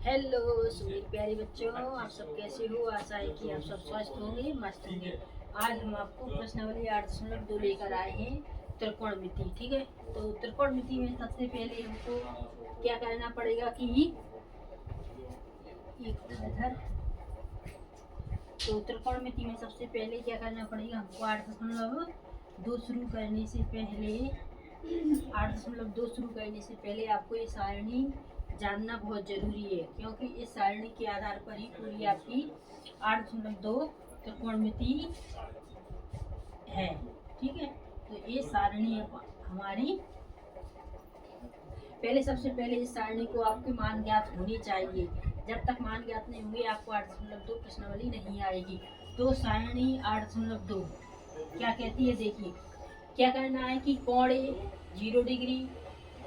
Hello मेरे प्यारे बच्चों, आप सब कैसे हो। आशा है कि आप सब स्वस्थ होंगे, मस्त होंगे। आज हम आपको प्रश्नावली 8.2 लेकर आए हैं, त्रिकोणमिति। ठीक है, तो त्रिकोणमिति में सबसे पहले हमको क्या करना पड़ेगा कि एक इधर, तो त्रिकोणमिति में सबसे पहले क्या करना पड़ेगा हमको 8.2 शुरू करने से पहले 8.2 शुरू करने से पहले आपको ये सारणी जानना बहुत जरूरी है, क्योंकि इस सारणी के आधार पर ही पूरी आपकी 8.2 त्रिकोणमिति है। ठीक है, तो ये सारणी हमारी सबसे पहले इस सारणी को आपके मान ज्ञात होनी चाहिए। जब तक मान ज्ञात नहीं होंगे आपको 8.2 प्रश्नावली नहीं आएगी। तो सारणी 8.2 क्या कहती है, देखिए क्या करना है कि कोण 0 डिग्री,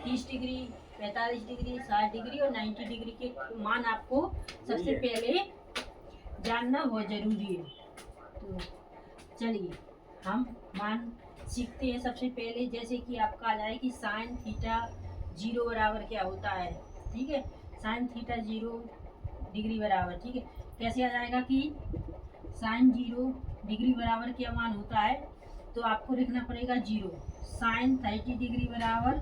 30 डिग्री, 45 डिग्री, 60 डिग्री और 90 डिग्री के मान आपको सबसे पहले जानना बहुत जरूरी है। तो चलिए हम मान सीखते हैं। सबसे पहले जैसे कि आपका आ जाए कि साइन थीटा 0 बराबर क्या होता है। ठीक है, साइन थीटा 0 डिग्री बराबर, ठीक है, कैसे आ जाएगा कि साइन 0 डिग्री बराबर क्या मान होता है, तो आपको लिखना पड़ेगा 0। साइन 30 डिग्री बराबर,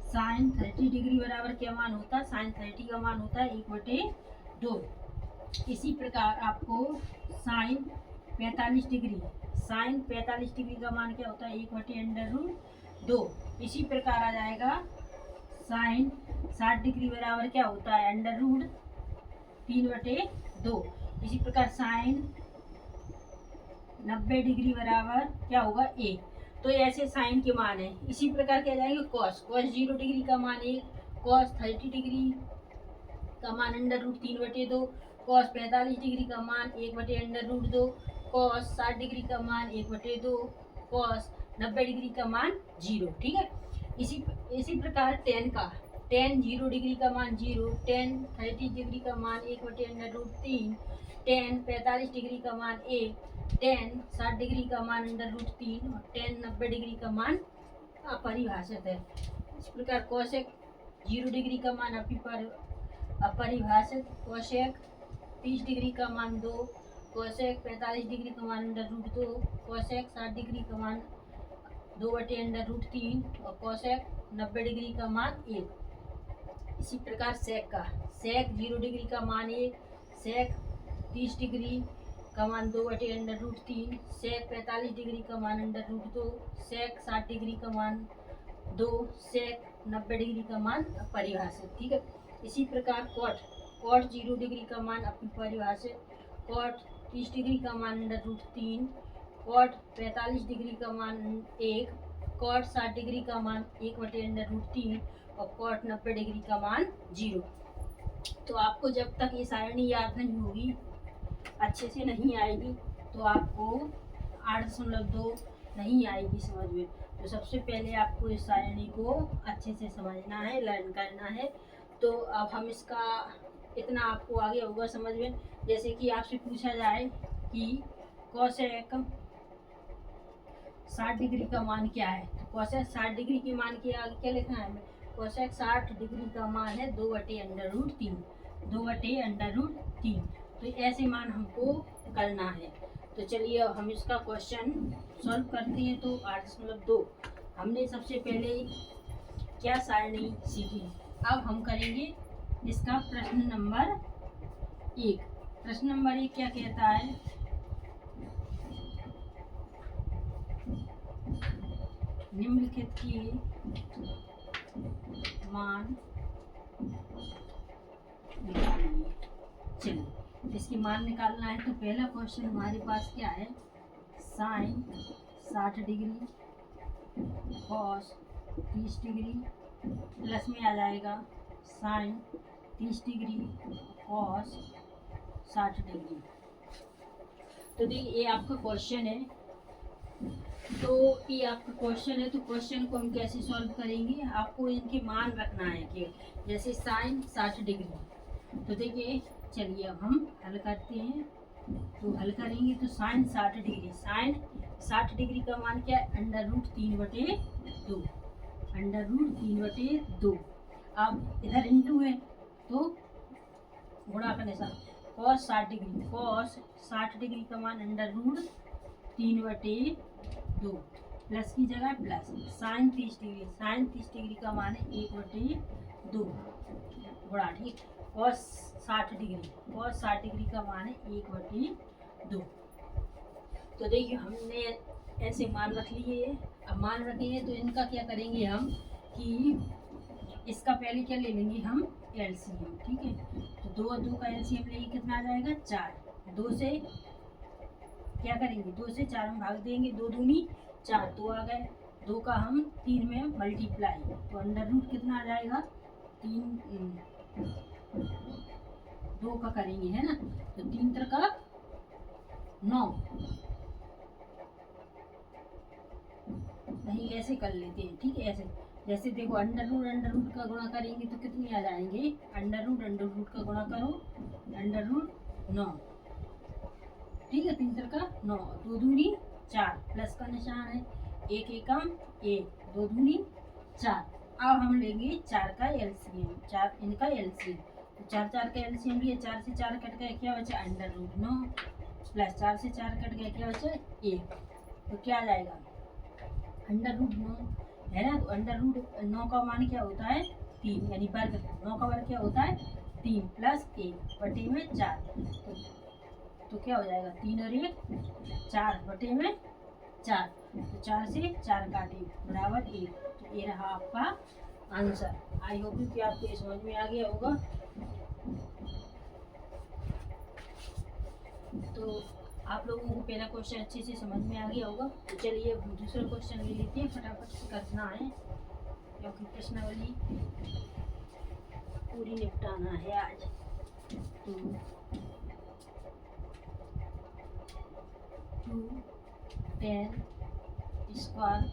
साइन 30 डिग्री बराबर क्या मान होता है, साइन 30 का मान होता है 1/2। इसी प्रकार आपको साइन 45 डिग्री, साइन 45 डिग्री का मान क्या होता है 1/√2। इसी प्रकार आ जाएगा साइन 60 डिग्री बराबर क्या होता है √3/2। इसी प्रकार साइन 90 डिग्री बराबर क्या होगा 1। तो ऐसे साइन के मान है। इसी प्रकार क्या जाएंगे कॉस, कॉस 0 डिग्री का मान 1, कॉस 30 डिग्री का मान √3/2, कॉस 45 डिग्री का मान 1/√2, कॉस 60 डिग्री का मान 1/2, कॉस 90 डिग्री का मान 0। ठीक है, इसी प्रकार टेन का, टेन 0 डिग्री का मान 0, टेन 30 डिग्री का मान 1/√3, टेन 45 डिग्री का मान 1, टेन 60 डिग्री का मान √3 और टेन 90 डिग्री का मान अपरिभाषित है। इस प्रकार कोसेक 0 डिग्री का मान अपरिभाषित, कोसेक 30 डिग्री का मान 2, कोसेक 45 डिग्री का मान √2, कोसेक 60 डिग्री का मान 2/√3 और कोसेक 90 डिग्री का मान 1। इसी प्रकार सेक का, सेक 0 डिग्री का मान 1, सेक 30 डिग्री का मान 2/√3, सेक 45 डिग्री का मान √2, सेक 60 डिग्री का मान 2, सेक 90 डिग्री का मान अपरिभाषित। ठीक है, इसी प्रकार कॉट, कॉट 0 डिग्री का मान अपरिभाषित, कॉट 30 डिग्री का मान √3, कॉट 45 डिग्री का मान 1, कॉट 60 डिग्री का मान 1/√3 और कॉट 90 डिग्री का मान 0। तो आपको जब तक ये सारणी याद नहीं होगी, अच्छे से नहीं आएगी, तो आपको 8.2 नहीं आएगी समझ में। तो सबसे पहले आपको इस सारणी को अच्छे से समझना है, लर्न करना है। तो अब हम इसका इतना आपको आगे होगा समझ में। जैसे कि आपसे पूछा जाए कि कोसेक 60 डिग्री का मान क्या है, तो कोसेक 60 डिग्री के मान के आगे क्या लिखना है हमें, कोसेक 60 डिग्री का मान है 2/√3, 2/√3। तो ऐसे मान हमको करना है। तो चलिए अब हम इसका क्वेश्चन सॉल्व करते हैं। तो 8.2 हमने सबसे पहले क्या सारणी सीखी, अब हम करेंगे इसका प्रश्न नंबर 1। प्रश्न नंबर 1 क्या कहता है, निम्नलिखित के मान निकालिए। चलिए इसकी मान निकालना है। तो पहला क्वेश्चन हमारे पास क्या है, साइन 60 डिग्री, कॉस 30 डिग्री, प्लस में आ जाएगा साइन 30 डिग्री, कॉस 60 डिग्री। तो देखिए ये आपका क्वेश्चन है, तो ये आपका क्वेश्चन है। तो क्वेश्चन को हम कैसे सॉल्व करेंगे, आपको इनके मान रखना है कि जैसे साइन 60 डिग्री। तो देखिए चलिए अब हम हल करते हैं। तो हल करेंगे तो साइन 60 डिग्री, साइन 60 डिग्री का मान क्या है √3/2, √3/2। अब इधर इंटू है तो गुणा का निशान, cos 60 डिग्री, cos 60 डिग्री का मान अंडर रूट 3/2 प्लस की जगह प्लस, साइन 30 डिग्री, साइन 30 डिग्री का मान है 1/2 गुणा, ठीक। cos 60 डिग्री, cos 60 डिग्री का मान है 1/2। तो देखिए हमने ऐसे मान रख लिए। अब मान रखे हैं तो इनका क्या करेंगे हम कि इसका पहले क्या ले लेंगे हम एलसीएम, ठीक है। तो 2 और 2 का एलसीएम लेंगे, कितना आ जाएगा 4। 2 से क्या करेंगे, 2 से 4 में भाग देंगे, 2 दूनी 4, 2 आ गए। 2 का हम 3 में मल्टीप्लाई, तो अंडर रूट कितना आ जाएगा 3, 2 का करेंगे है ना, तो 3 3 का 9, नहीं ऐसे कर लेते हैं, ठीक है। ऐसे जैसे देखो अंडर रूट का गुणा करेंगे तो कितनी आ जाएंगे, अंडर रूट का गुणा करो, अंडर रूट 9, ठीक है। 3 3 का 9, 2 दूनी 4 प्लस का निशान है, 1 एकम 1, 2 दूनी 4। अब हम लेंगे 4 का एलसीएम, 4 इनका एलसीएम, तो 4 4 का एलसीएम लिए, 4 से 4 कट गया, क्या बचा अंडर रूट 9 प्लस 4 से 4 कट गया, क्या बचा 1, तो क्या आ जाएगा अंडर रूट 9 है ना। तो अंडर रूट 9 का मान क्या होता है 3, यानी वर्ग 9 का वर्ग क्या होता है 3 प्लस 1 बटे में 4, तो क्या हो जाएगा 3 और 1 4 बटे में 4, तो 4 से 4 काटे बराबर 1, तो ये रहा आपका आंसर। आई होप कि आपको ये समझ में आ गया होगा। तो आप लोगों को पहला क्वेश्चन अच्छे से समझ में आ गया होगा। तो चलिए अब दूसरा क्वेश्चन ले लेते हैं, फटाफट से करना है क्योंकि प्रश्नावली पूरी निपटाना है आज। तो 2 tan square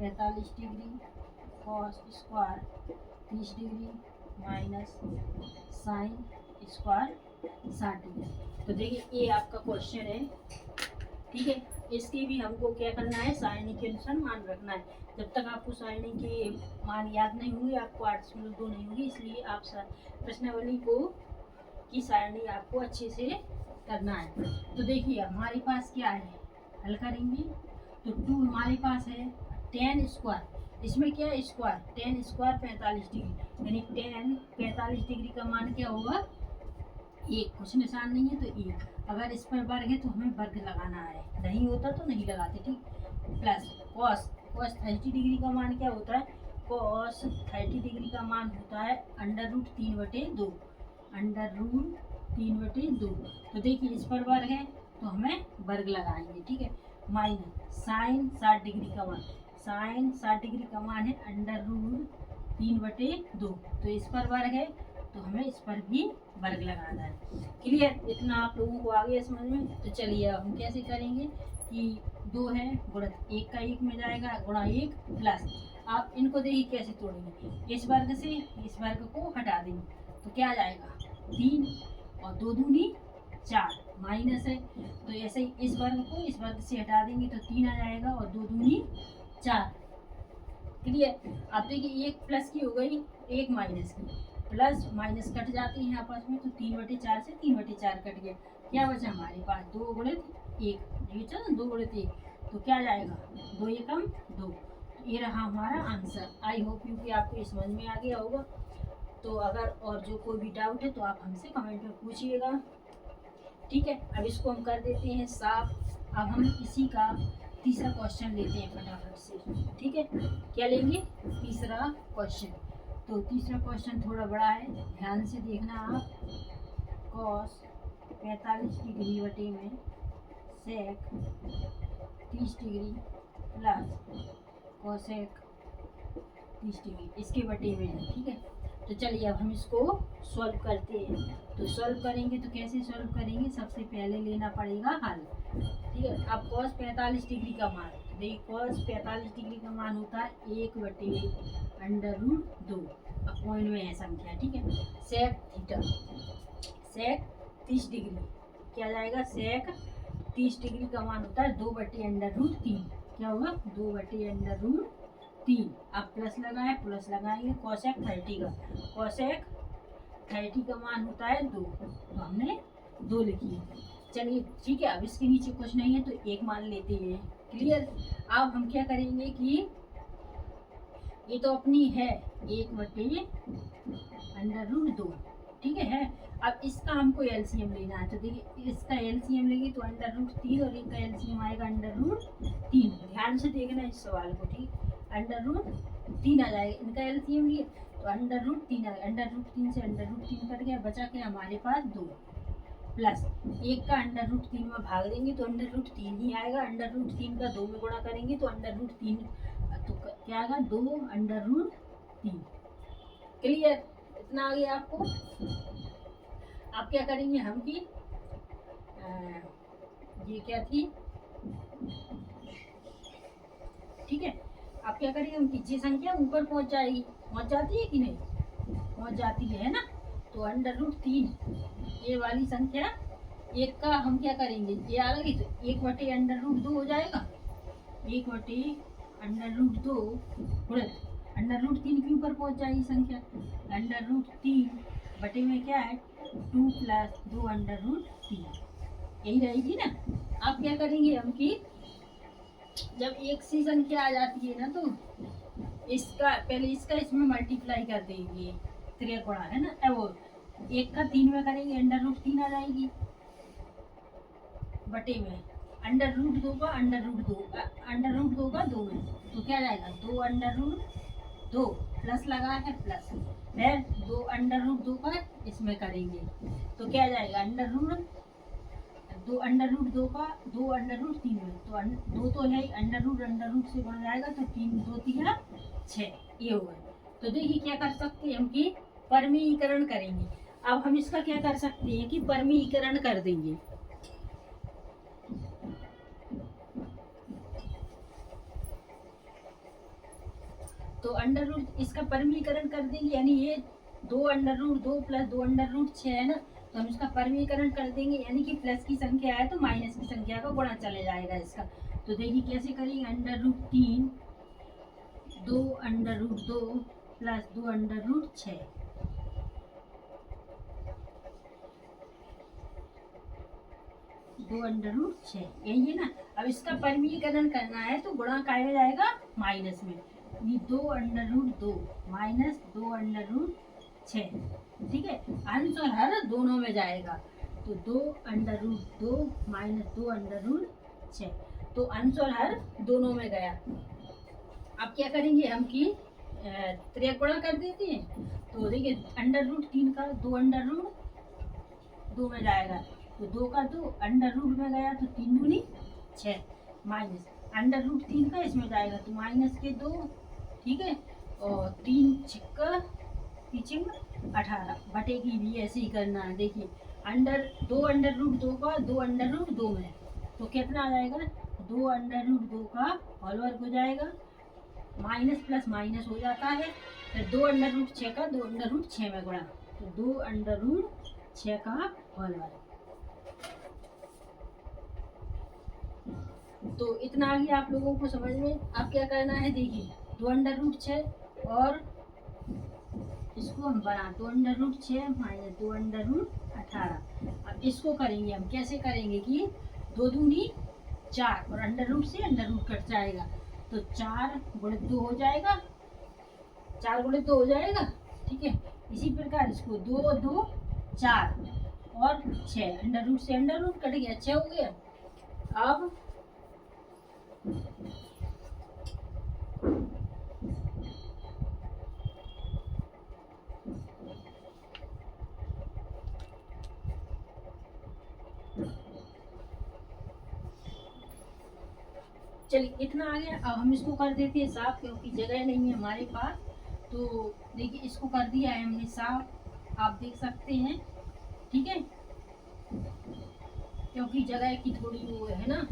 45 degree cos square 30 degree minus sine square 60 degree. तो देखिए ये आपका क्वेश्चन है, ठीक है। इसकी भी हमको क्या करना है, सारणी के अनुसार मान रखना है। जब तक आपको सारणी के मान याद नहीं होंगे आपको 8.2 नहीं होगी, इसलिए आप प्रश्नावली को की सारणी आपको अच्छे से करना है। तो देखिए हमारे पास क्या है, हल करेंगे तो 2 हमारे पास है tan स्क्वायर, इसमें क्या है स्क्वायर, tan स्क्वायर 45 डिग्री, यानी tan 45 डिग्री का मान क्या होगा 1, कुछ निशान नहीं है तो 1। अगर इस पर वर्ग है तो हमें वर्ग लगाना है, नहीं होता तो नहीं लगाते, ठीक। प्लस cos 30 डिग्री का मान क्या होता है, cos 30 डिग्री का मान होता है अंडर रूट 3/2, अंडर रूट 3/2। तो देखिए इस पर वर्ग है तो हमें वर्ग लगाएंगे, ठीक है। माइनस साइन 60 डिग्री का मान, साइन 60 डिग्री का मान है अंडर रूट 3/2, तो इस पर वर्ग है तो हमें इस पर भी वर्ग लगाना है। क्लियर, इतना आप लोगों को आ गया समझ में। तो चलिए अब हम कैसे करेंगे कि 2 है गुणित 1 का 1 में जाएगा गुणा 1 प्लस, आप इनको देखिए कैसे तोड़ेंगे, इस वर्ग से इस वर्ग को हटा देंगे तो क्या आ जाएगा 3 और 2 दूनी 4 माइनस है, तो ऐसे ही इस वर्ग को इस वर्ग से हटा देंगे तो 3 आ जाएगा और 2 दूनी 4। क्लियर, अब देखिए 1 प्लस की हो गई 1 माइनस की, प्लस माइनस कट जाते हैं आपस में, तो 3/4 से 3/4 कट गया, क्या बचा हमारे पास 2 गुणित 1, ये चलो 2 गुणित 1, तो क्या जाएगा 2 एकम 2। ये रहा हमारा आंसर। आई होप यू कि आपको समझ में आ गया होगा। तो अगर और जो कोई भी डाउट है तो आप हमसे कमेंट में पूछिएगा, ठीक है। अब इसको हम कर देते हैं साफ। अब हम इसी का तीसरा क्वेश्चन लेते हैं फटाफट से, ठीक है। क्या लेंगे, तीसरा क्वेश्चन। तो तीसरा क्वेश्चन थोड़ा बड़ा है, ध्यान से देखना आप। cos 45 डिग्री बटे में sec 30 डिग्री प्लस cosec 30 डिग्री इसके बटे में है, ठीक है। तो चलिए अब हम इसको सॉल्व करते हैं। तो सॉल्व करेंगे तो कैसे सॉल्व करेंगे, सबसे पहले लेना पड़ेगा हल, ठीक है। अब cos 45 डिग्री का मान, देखिए cos 45 डिग्री का मान होता है 1/√2, अपॉइंट में है संख्या, ठीक है। sec थीटा, sec 30 डिग्री क्या जाएगा, sec 30 डिग्री का मान होता है 2/√3, क्या होगा 2/√3। अब प्लस लगाए, प्लस लगाएंगे cosec 30 का, cosec 30 का मान होता है 2, तो हमने 2 लिखी। चलिए ठीक है, अब इसके नीचे कुछ नहीं है तो 1 मान लेते हैं। क्लियर। अब हम क्या करेंगे कि ये तो अपनी है 1/√2, ठीक है। अब इसका हमको एलसीएम लेना है, तो देखिए इसका एलसीएम लेंगे तो √3 और एक का एलसीएम आएगा √3। ध्यान से देखना इस सवाल को, ठीक। √3 आ जाएगा, इनका एलसीएम लिए तो √3 आएगा। √3 से √3 कट गया, बचा क्या हमारे पास 2 प्लस एक का √3 में भाग देंगे तो √3 ही आएगा। √3 का 2 में गुणा करेंगे तो √3, तो क्या आएगा 2√3। क्लियर, इतना आ गया आपको। आप क्या करेंगे हम की ये क्या थी, ठीक है। आप क्या करेंगे, हम की संख्या ऊपर पहुंच जाएगी, पहुंच जाती है कि नहीं, पहुंच जाती है ना। तो √3 ये वाली संख्या एक का हम क्या करेंगे, ये आ गई तो 1/√2 हो जाएगा। 1/√2 √3 के ऊपर पहुंच जाएगी संख्या। √3 बटे में क्या है 2 + 2√3, यही रहेगी ना। आप क्या करेंगे हम की जब एक सी संख्या आ जाती है ना तो इसका पहले इसका इसमें मल्टीप्लाई कर देंगे, त्रिगुणा है ना। वो 1 का 3 में करेंगे √3 आ जाएगी, बटे में √2 का √2 का 2 में, तो क्या जाएगा 2√2 प्लस लगा है प्लस, फिर 2√2 का इसमें करेंगे तो क्या जाएगा √2 का 2√3 में, तो 2 तो है √√ से बन जाएगा तो 3 2 3 6, ये होगा। तो देखिए क्या कर सकते हैं हम कि परमीकरण करेंगे। अब हम इसका क्या कर सकते हैं कि परमीकरण कर देंगे। तो इसका परमीकरण कर देंगे, यानी ये 2√2 + 2√6 है ना, तो हम इसका परमीकरण कर देंगे, यानी कि प्लस की संख्या है तो माइनस की संख्या का गुणा चले जाएगा इसका। तो देखिए कैसे करेंगे, √3 2√2 + 2√6, यही है ना। अब इसका परमीकरण करना है तो गुणा काय में जाएगा माइनस में, 2√2 माइनस 2√6, ठीक है। अंश और हर दोनों में जाएगा तो 2√2 माइनस 2√6, तो अंश और हर दोनों में गया। अब क्या करेंगे हम की त्रिगुणा कर देते हैं, तो देखिए √3 का 2√2 में जाएगा तो 2 का 2 √रूट में गया तो 3 दूनी 6, माइनस √3 का इसमें जाएगा तो माइनस के 2, ठीक है। और 3 छिक्का 18, बटे की भी ऐसे ही करना है। देखिए 2√2 का 2√2 में तो कितना आ जाएगा 2√2 का होल वर्ग हो जाएगा, माइनस प्लस माइनस हो जाता है, फिर 2√6 का 2√6 में गुणा तो 2√6 का होल वर्ग। तो इतना आ गया आप लोगों को समझ में। अब क्या करना है, देखिए 2√6 और इसको हम बना 2√6 माइनस 2√18। अब इसको करेंगे हम, कैसे करेंगे कि 2 दूनी 4 और √ से √ कट जाएगा तो 4 × 2 हो जाएगा, 4 × 2 हो जाएगा, ठीक है। इसी प्रकार इसको 2 2 4 और 6, √ से √ कट गया, 6 हो गया। अब चलिए इतना आ गया। अब हम इसको कर देते हैं साफ, क्योंकि जगह नहीं है हमारे पास। तो देखिए इसको कर दिया है हमने साफ, आप देख सकते हैं, ठीक है, क्योंकि जगह की थोड़ी वो है ना।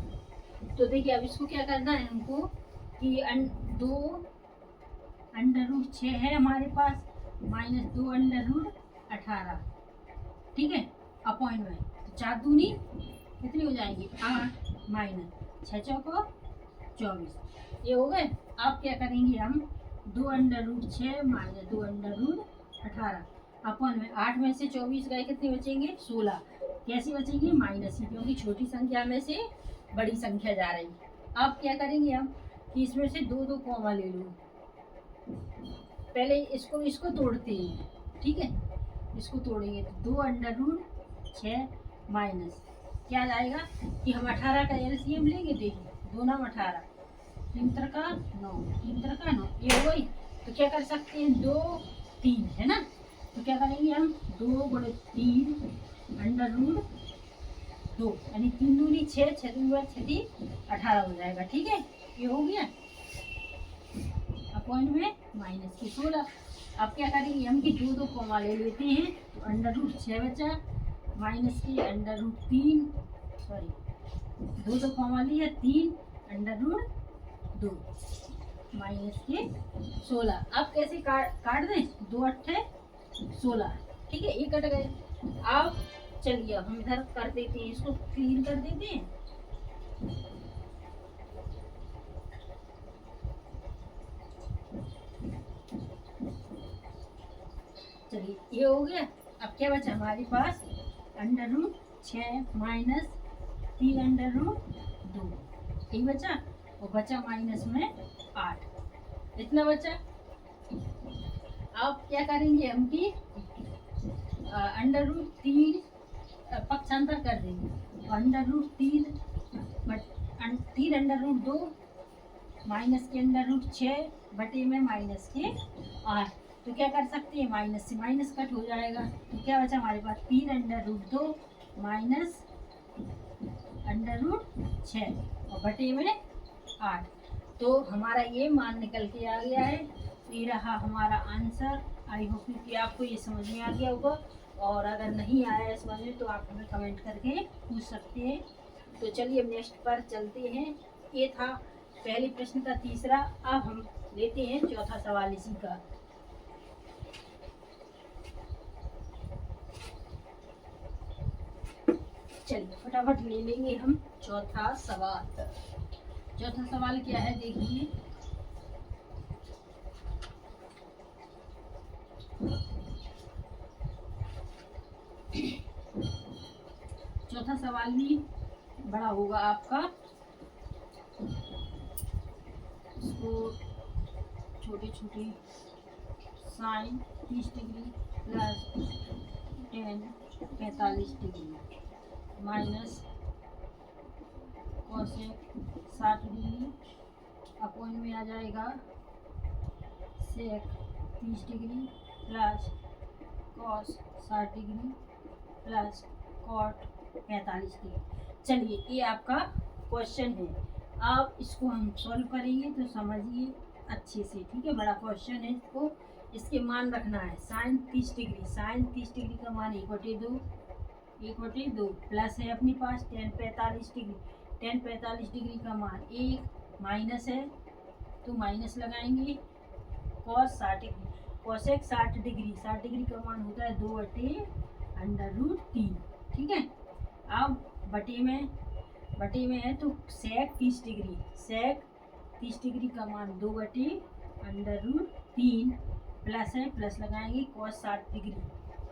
तो देखिए अब इसको क्या करना है हमको कि 2√6 है हमारे पास माइनस 2√18, ठीक है, अपॉइंट में तो 4 दूनी कितनी हो जाएंगी 8 माइनस 6 चौको 24, ये हो गए। अब क्या करेंगे हम 2√6 माइनस 2√18, अपन में 8 में से 24 गए, कितने बचेंगे? 16। कैसे बचेंगे? माइनस ही, क्योंकि छोटी संख्या में से बड़ी संख्या जा रही। अब क्या करेंगे हम कि इसमें से दो दो कॉमा ले लो। पहले इसको तोड़ते हैं, ठीक है। इसको तोड़ेंगे तो 2 अंडर रूट 6 माइनस क्या जाएगा कि हम 18 का एलसीएम लेंगे। देखिए 2 नाम 18, 3 का 9, 3 का 9, ये हो गई। तो क्या कर सकते हैं? 2 3 है ना, तो क्या करेंगे हम 2 गुणे 3 अंडर रूट 2, यानी 3 दूनी 6, 6 दूनी 18 हो जाएगा, ठीक है। ये हो गया अपॉइंट में माइनस के 16। अब क्या करेंगे हम कि 2 2 कॉमा ले लेते हैं, तो अंडर रूट 6 बचा माइनस के अंडर रूट 3, सॉरी 2 2 कॉमा लिया 3 अंडर रूट 2 माइनस के 16। अब कैसे काट दें? 2 8 16, ठीक है, ये कट गए। अब चलिए हम इधर कर देते हैं, इसको क्लीन कर देते हैं। चलिए ये हो गया। अब क्या बचा हमारे पास? Under root 6 minus 3 under root 2, यही बचा। और बचा माइनस में 8, इतना बचा। अब क्या करेंगे हम कि अंडर रूट 3 पक्षांतर कर देंगे। Under root 3 under root 2 minus के अंडर रूट 6 बटे में माइनस के 8। तो क्या कर सकते हैं? माइनस से माइनस कट हो जाएगा। तो क्या बचा हमारे पास? 3 under root 2 minus under root 6 और बटे में 8। तो हमारा ये मान निकल के आ गया है। ये रहा हमारा आंसर। आई होप कि आपको ये समझ में आ गया होगा, और अगर नहीं आया है समझ में तो आप हमें कमेंट करके पूछ सकते हैं। तो चलिए अब नेक्स्ट पर चलते हैं। ये था पहले प्रश्न का तीसरा। अब हम लेते हैं चौथा सवाल इसी का। चलिए फटाफट ले लेंगे हम चौथा सवाल। चौथा सवाल क्या है देखिए। चौथा सवाल भी बड़ा होगा आपका, इसको छोटे छोटे साइन 30 डिग्री प्लस टेन 45 डिग्री माइनस कोसेक 60 डिग्री अपॉन में आ जाएगा सेक 30 डिग्री प्लस कॉस 60 डिग्री प्लस कॉट 45 डिग्री। चलिए ये आपका क्वेश्चन है। अब इसको हम सॉल्व करेंगे तो समझिए अच्छे से, ठीक है। बड़ा क्वेश्चन है, इसको इसके मान रखना है। साइन 30 डिग्री, साइन 30 डिग्री का मान 1/2 प्लस है अपने पास टेन 45 डिग्री, टेन 45 डिग्री का मान 1 माइनस है तो माइनस लगाएंगे। Cos 60 degree, cosec 60 degree, 60 degree का मान होता है 2/√3, ठीक है। अब बटे में है तो सेक 30 डिग्री, सेक 30 डिग्री का मान 2/√3 प्लस है, प्लस लगाएंगे कॉस 60 डिग्री,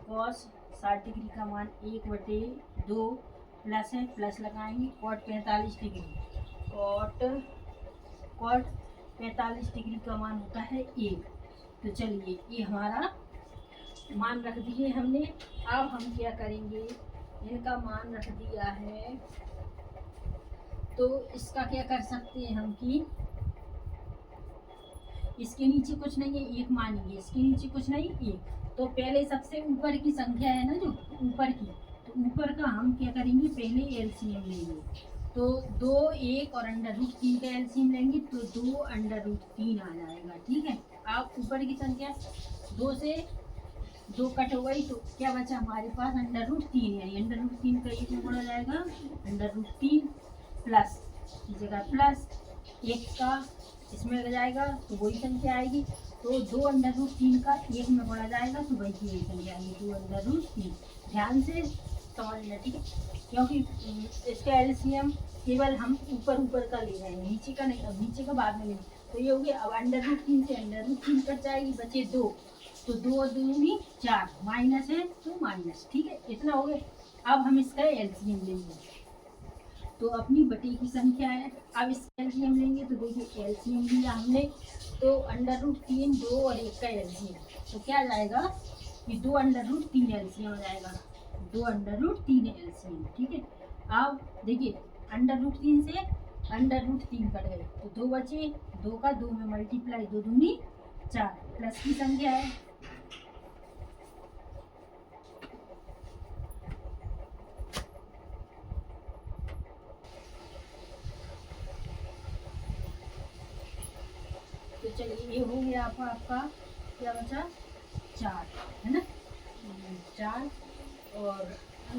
कॉस 60 डिग्री का मान 1/2 प्लस है, प्लस लगाएंगे कॉट 45 डिग्री, कॉट 45 डिग्री का मान होता है 1। तो चलिए ये हमारा मान रख दिए हमने। अब हम क्या करेंगे, इनका मान रख दिया है तो इसका क्या कर सकते हैं हम कि इसके नीचे कुछ नहीं है, 1 मानेंगे, इसके नीचे कुछ नहीं 1। तो पहले सबसे ऊपर की संख्या है ना जो ऊपर की, तो ऊपर का हम क्या करेंगे, पहले एलसीएम लेंगे। तो 2 1 और √3 का एलसीएम लेंगे तो 2√3 आ जाएगा, ठीक है। आप ऊपर की संख्या 2 से 2 कट हो गई तो क्या बचा हमारे पास √3 है, √3 का 1 में गुणा जाएगा √3 प्लस की जगह प्लस 1 का इसमें लग जाएगा तो वही संख्या आएगी। तो 2√3 का 1 में गुणा जाएगा तो वही की संख्या आएगी 2√3। ध्यान से समझना, ठीक है, क्योंकि इसका एलसीएम केवल हम ऊपर का ले रहे हैं, नीचे का नहीं, अब नीचे का बाद में लेंगे। तो ये हो गया। अब √3 से √3 कट जाएगी, बचे 2, तो 2 दूनी 4, माइनस है तो माइनस, ठीक है, इतना हो गया। अब हम इसका एलसीएम लेंगे, तो अपनी बटे की संख्या है, अब इसका एलसीएम लेंगे, तो देखिए एलसीएम लिया हमने, तो √3 2 और 1 का एलसीएम, तो क्या जाएगा कि 2 √3 एलसीएम हो जाएगा, 2 √3 एलसीएम, ठीक है। अब देखिए √3 से √3 कट गए, तो 2 बचे, 2 का 2 में मल्टीप्लाई, 2 दूनी 4, प्लस की संख्या है, तो चलिए ये हो गया आपका क्या बचा, 4 है ना, 4 और √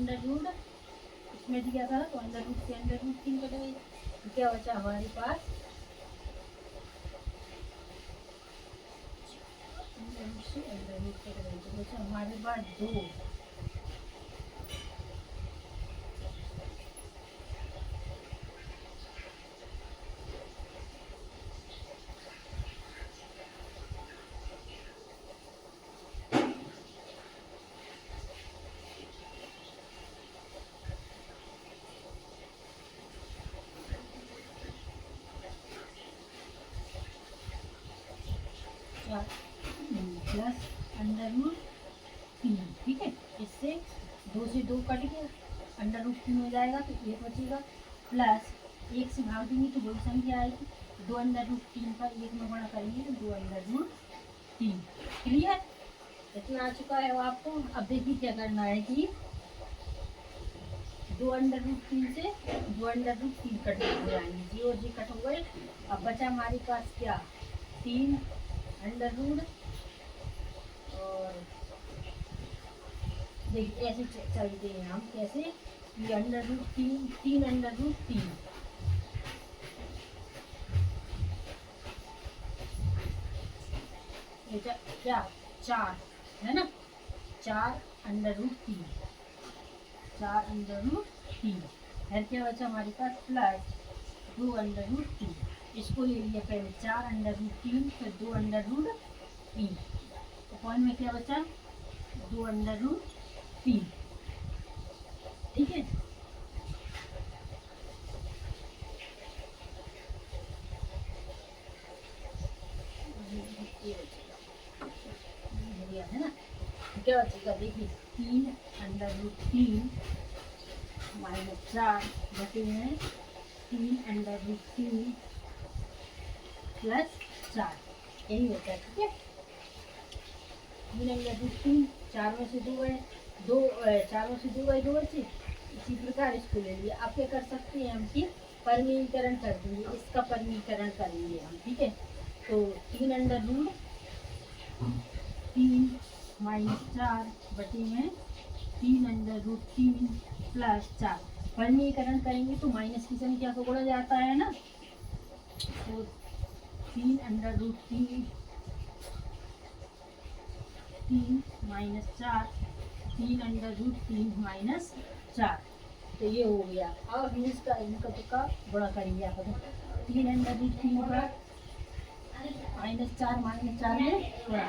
इसमें दिया था, तो √ से √3 कट गई, तो क्या बचा हमारे पास, से √ कट गई, तो बचा हमारे पास 2, प्लस √3, ठीक है, इससे 2 से 2 कट गया, √3 हो जाएगा, तो 1 बचेगा, प्लस 1 से भाग देंगे तो वही संख्या आएगी, 2 √3 का 1 में गुणा करेंगे तो 2 √3, क्लियर, इतना आ चुका है आपको। अब देखिए क्या करना है कि 2 √3 से 2 √3 कट हो जाएंगे, जी और जी कट हो गए, अब बचा हमारे पास क्या, 3 √ और देखिए ऐसे चलते हैं हम, कैसे, ये √3 3 √3, क्या 4 है ना, 4 √3, 4 √3, फिर क्या बचा हमारे पास, प्लस 2 √3, इसको ले लिया पहले 4 √3, फिर 2 √3, तो पॉइंट में क्या बचा, 2 √3, ठीक है, है ना, क्या बचेगा, देखिए 3 √3 -4 बटे में 3 √3 प्लस 4, यही होता है, ठीक है, 3 √3, 4 में से 2 गए, 4 में से 2 गए, 2 बचे, इसी प्रकार इसको ले लिया। आप क्या कर सकते हैं, हम कि परिमीकरण कर देंगे, इसका परिमीकरण करेंगे हम, ठीक है, तो 3 √3 -4 बटे में 3 √3 प्लस 4, परिमीकरण करेंगे तो माइनस की संख्या को गुणा जाता है ना, तो 3 √3 3 -4 3 √3 -4, तो ये हो गया। अब हम इसका इनका का गुणा करेंगे, आप 3 √3 का -4 -4 में गुणा,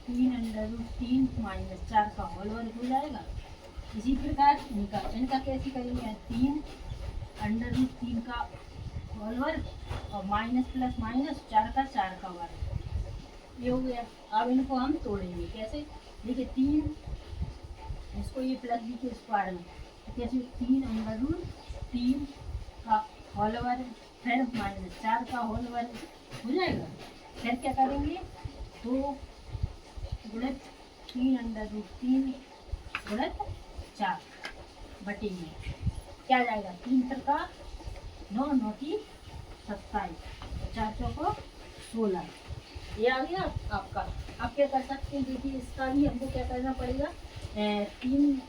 3 √3 -4 का होल वर्ग हो जाएगा। इसी प्रकार इनका कैसे करेंगे, 3 √3 का होल वर्ग और माइनस प्लस माइनस 4 का वर्ग, ये हो गया। अब इनको हम तोड़ेंगे, कैसे, देखिए 3, इसको ये प्लस बी के स्क्वायर में, कैसे, 3 √3 का होल वर्ग फिर -4 का होल वर्ग हो जाएगा, फिर क्या करेंगे, 2 गुणित 3 √3 गुणित 4 बटे में क्या जाएगा, 3 का 9 9 की 27, 4 चौको 16, ये आ गया आपका। अब क्या कर सकते हैं, देखिए इसका भी हमको क्या करना पड़ेगा, 3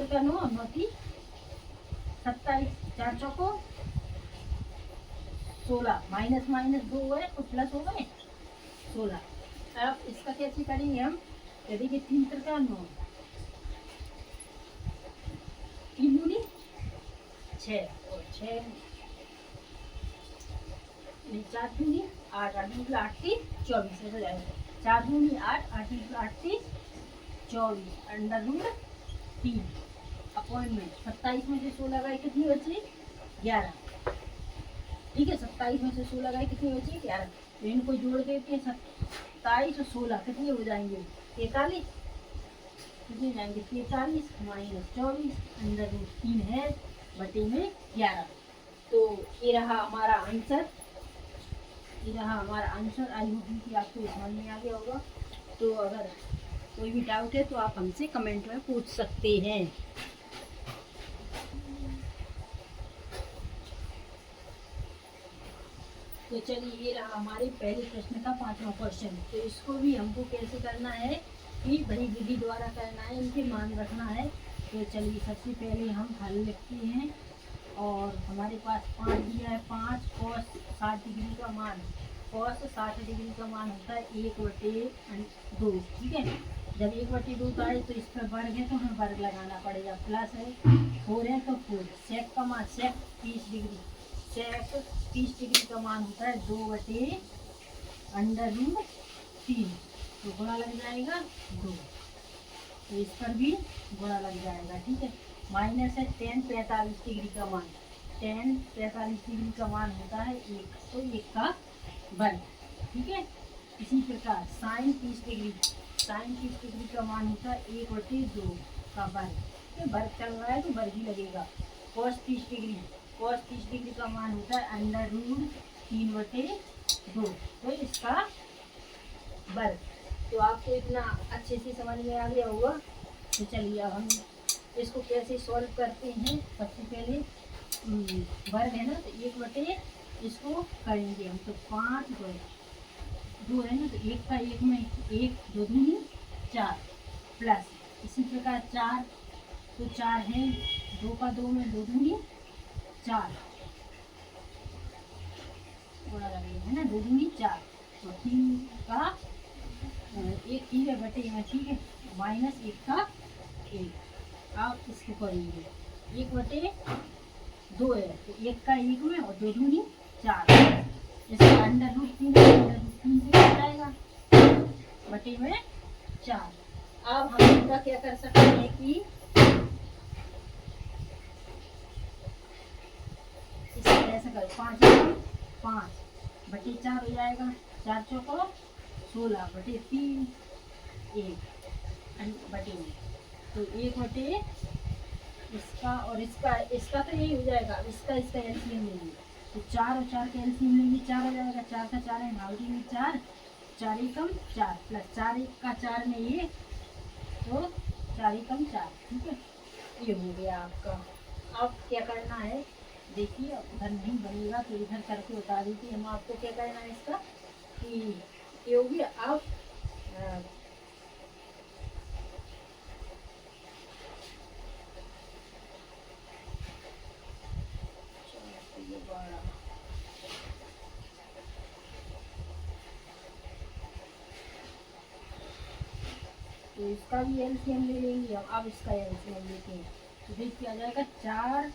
का 9 9 की 27, 4 चौको 16, माइनस माइनस 2 हुए तो प्लस हो गए 16। अब इसका कैसे करेंगे हम, देखिए 3 का 9, 3 दूनी 6 और 6 4 दूनी 8 8 दूनी 8 3 24 ऐसा जाएगा। 4 दूनी 8 8 दूनी 8 3 24 अंडर रूट 3 अपॉइंटमेंट 27 में से 16 गए कितनी बची 11। ठीक है 27 में से 16 गए कितनी बची 11। तो इनको जोड़ देते हैं 27 और 16 कितने हो जाएंगे 43 कितने जाएंगे 43 माइनस 24 अंडर रूट 3 है बटे में 11। तो ये रहा हमारा आंसर। ये रहा हमारा आंसर। आई होप कि आपको समझ में आ गया होगा। तो अगर कोई भी डाउट है तो आप हमसे कमेंट में पूछ सकते हैं। तो चलिए ये रहा हमारे पहले प्रश्न का 5वां क्वेश्चन। तो इसको भी हमको कैसे करना है कि बड़ी विधि द्वारा करना है, इनके मान रखना है। तो चलिए सबसे पहले हम हल लिखते हैं और हमारे पास 5 दिया है। 5 cos 60 डिग्री का मान, cos 60 डिग्री का मान होता है 1/2। ठीक है जब 1/2 का है तो इस पर वर्ग है तो हमें वर्ग लगाना पड़ेगा। प्लस है 4 है तो 4। सेक का मान सेक 30 डिग्री, सेक 30 डिग्री का मान होता है 2/√3। तो गुणा लग जाएगा 2। तो इस पर भी गुणा लग जाएगा। ठीक है माइनस है tan 45 डिग्री का मान, tan 45 डिग्री का मान होता है 1 तो 1 का वर्ग। ठीक है इसी प्रकार साइन 30 डिग्री, साइन 30 डिग्री का मान होता है 1/2 का वर्ग। वर्ग चल रहा है तो वर्ग ही लगेगा। cos 30 डिग्री, cos 30 डिग्री का मान होता है √3/2 तो इसका वर्ग। तो आपको इतना अच्छे से समझ में आ गया होगा। तो चलिए अब हम इसको कैसे सॉल्व करते हैं। सबसे पहले वर्ग है ना तो 1/, इसको करेंगे हम। तो 5 2 है ना तो 1 का 1 में 1 2 दूनी 4 प्लस इसी प्रकार 4 तो 4 है 2 का 2 में 2 दूनी 4 बड़ा लगेगा है ना 2 दूनी 4 तो 3 का 1 ठीक है बटे में। ठीक है माइनस 1 का 1। आप इसको करेंगे 1/2 है तो 1 का 1 में और 2 दूनी 4 इसका अंडर रूट 3 से हो जाएगा बटे में 4। अब हम इनका क्या कर सकते हैं कि इसे ऐसा कर 5 बटे 4 हो जाएगा। 4 चौको 16 बटे 3 1 बटे में। तो 1/, इसका और इसका तो यही हो जाएगा। इसका एलसीएम लेंगे तो 4 और 4 का एलसीएम लेंगे 4 हो जाएगा। 4 का 4 है भाग देंगे 4 4 एकम 4 प्लस 4 का 4 में ये तो 4 एकम 4। ठीक है ये हो गया आपका। अब क्या करना है देखिए उधर नहीं बनेगा तो इधर करके बता दीजिए हम आपको क्या करना है इसका कि ये हो गया। अब तो इसका भी एलसीएम ले लेंगे। अब इसका एलसीएम लेते हैं तो देखिए आ जाएगा 4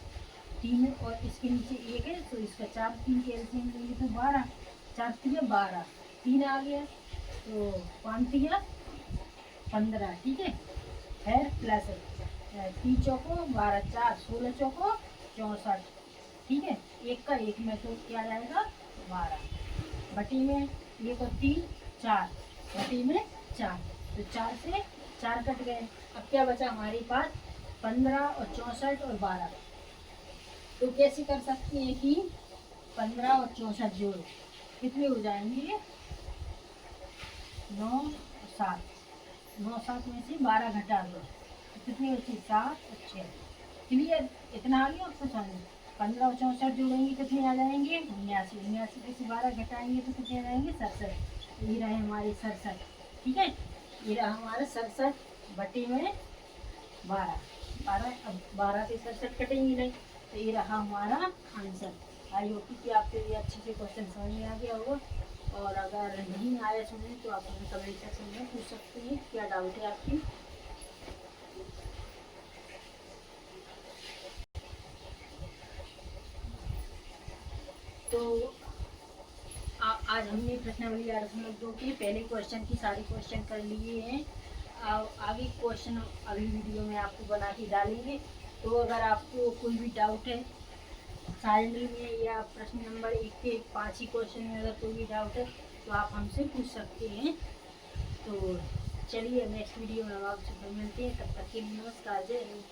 3 और इसके नीचे 1 है तो इसका 4 3 के एलसीएम लेंगे तो 12 4 3 12 3 आ गया तो 5 3 15। ठीक है फिर प्लस 3 चौको 12 4 16 चौको 64। ठीक है 1 का 1 में तो क्या जाएगा 12 बटी में 1 और 3 4 बटी में 4 तो 4 से 4 कट गए। अब क्या बचा हमारे पास 15 और 64 और 12। तो कैसे कर सकते हैं कि 15 और 64 जोड़ कितने हो जाएंगे 9 और 7 9 7 में से 12 घटा दो तो कितनी बची 7 और 6। क्लियर इतना आ गया। आपको समझ 15 और 64 जोड़ेंगे कितने आ जाएंगे 79 79 में से 12 घटाएंगे तो कितने आ जाएंगे 67। ये रहे हमारे 67। ठीक है ये रहा हमारा 67 बटे में 12 12। अब 12 से 67 कटेंगे नहीं तो ये रहा हमारा आंसर। आई होप कि आपको ये अच्छे से क्वेश्चन समझ में आ गया होगा। और अगर नहीं आया समझ तो आप हमें कमेंट सेक्शन में पूछ सकते हैं क्या डाउट है आपकी। तो आज हमने प्रश्नावली 8.2 के पहले क्वेश्चन की सारे क्वेश्चन कर लिए हैं। आगे क्वेश्चन अगली वीडियो में आपको बना के डालेंगे। तो अगर आपको कोई भी डाउट है सारणी में या प्रश्न नंबर 1 के 5 ही क्वेश्चन में अगर कोई भी डाउट है तो आप हमसे पूछ सकते हैं। तो चलिए नेक्स्ट वीडियो में हम आपसे मिलते हैं, तब तक के लिए नमस्कार, जय हिंद।